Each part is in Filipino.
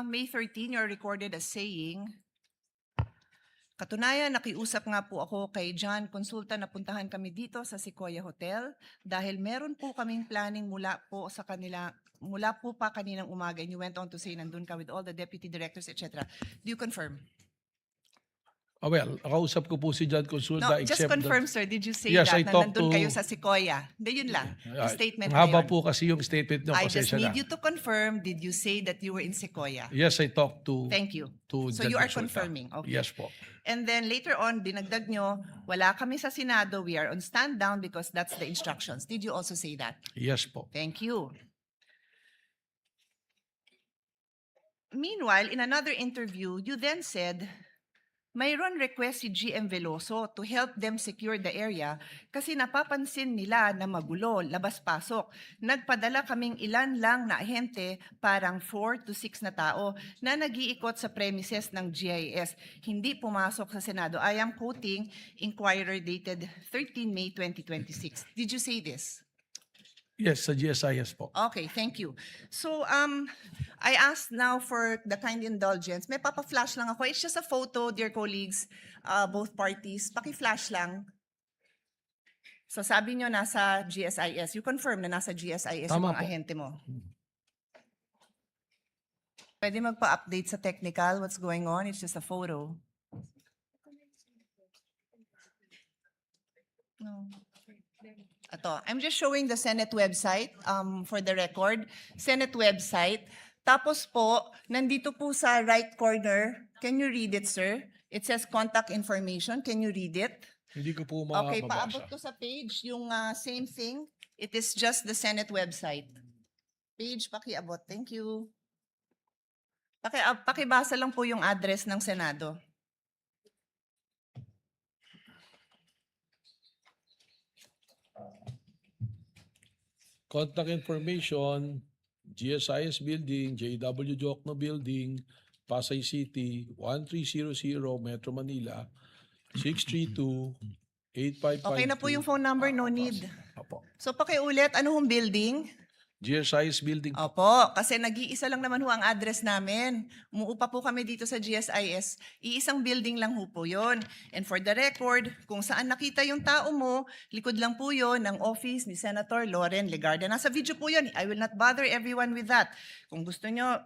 May 13, you're recorded as saying, katunayan, nakiusap nga po ako kay John Consulta na puntahan kami dito sa Sequoia Hotel dahil meron po kaming planning mula po pa kaninang umaga, and you went on to say nandun ka with all the deputy directors, etc. Do you confirm? Well, nakausap ko po si John No, Consulta just except confirm, sir. Did you say Yes, that I na talked nandun to- kayo sa Sequoia? Hindi, yun lang. Yung statement na haba yun. po kasi yung statement nyo, I just pasensya need na. you to confirm, did you say that you were in Sequoia? Yes, I talked to Thank you. to So John you are Consulta. confirming, okay. Yes po. And then later on, dinagdag nyo, wala kami sa Senado, we are on stand down because that's the instructions. Did you also say that? Yes po. Thank you. Meanwhile, in another interview, you then said, mayroon request si GM Veloso to help them secure the area kasi napapansin nila na magulo, labas-pasok. Nagpadala kaming ilan lang na ahente, parang 4 to 6 na tao, na nag-iikot sa premises ng GIS. Hindi pumasok sa Senado. I am quoting Inquirer dated 13 May 2026. Did you say this? Yes, sa GSIS po. Okay, thank you. So, I asked now for the kind indulgence. May papa-flash lang ako. It's just a photo, dear colleagues, both parties. Paki-flash lang. So, sabi nyo nasa GSIS. You confirm na nasa GSIS yung Tama mga po. ahente mo. Pwede magpa-update sa technical what's going on. It's just a photo. No. Ito, I'm just showing the Senate website for the record. Senate website. Tapos po, nandito po sa right corner, can you read it, sir? It says contact information. Can you read it? Hindi ko po Okay, mabasa. paabot ko sa page yung same thing. It is just the Senate website. Page, pakiabot. Thank you. Pakibasa lang po yung address ng Senado. Contact information, GSIS Building, JW Jokno Building, Pasay City, 1300 Metro Manila, 632-8552. Okay na po yung phone number, no need. Opo. So pakiulit, ano hong building? GSIS Building po. Opo, kasi nag-iisa lang naman ho ang address namin. Umuupa po kami dito sa GSIS. Iisang building lang ho po yun. And for the record, kung saan nakita yung tao mo, likod lang po yun ng office ni Senator Loren Legarda. Nasa video po yun. I will not bother everyone with that. Kung gusto nyo,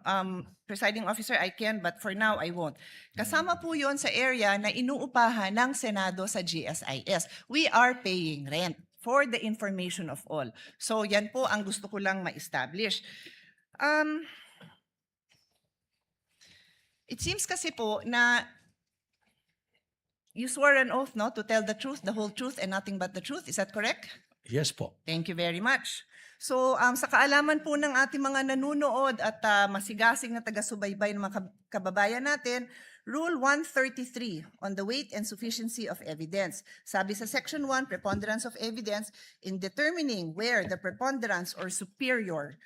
presiding officer, I can, but for now, I won't. Kasama po yun sa area na inuupahan ng Senado sa GSIS. We are paying rent for the information of all. So yan po ang gusto ko lang ma-establish. It seems kasi po na you swore an oath, no, to tell the truth, the whole truth, and nothing but the truth. Is that correct? Yes po. Thank you very much. So sa kaalaman po ng ating mga nanunood at masigasig na taga-subaybay ng mga kababayan natin, Rule 133 on the weight and sufficiency of evidence. Sabi sa Section 1, preponderance of evidence, in determining where the preponderance or superior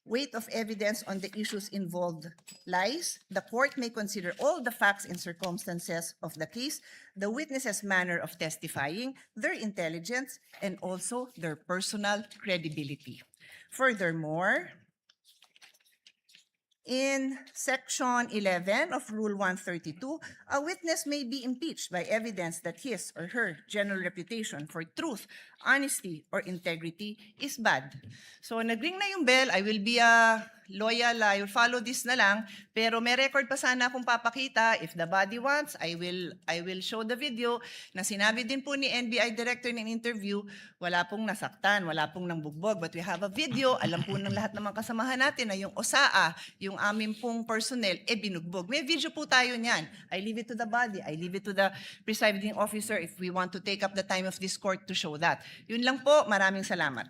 weight of evidence on the issues involved lies, the court may consider all the facts and circumstances of the case, the witness's manner of testifying, their intelligence, and also their personal credibility. Furthermore, in Section 11 of Rule 132, a witness may be impeached by evidence that his or her general reputation for truth, honesty, or integrity is bad. So nag-ring na yung bell, I will be loyal, I will follow this na lang, pero may record pa sana akong papakita. If the body wants, I will show the video na sinabi din po ni NBI Director in interview, wala pong nasaktan, wala pong nangbugbog, but we have a video, alam po ng lahat ng mga kasamahan natin na yung OSAA, yung aming pong personnel, binugbog. May video po tayo niyan. I leave it to the body, I leave it to the presiding officer if we want to take up the time of this court to show that. Yun lang po, maraming salamat.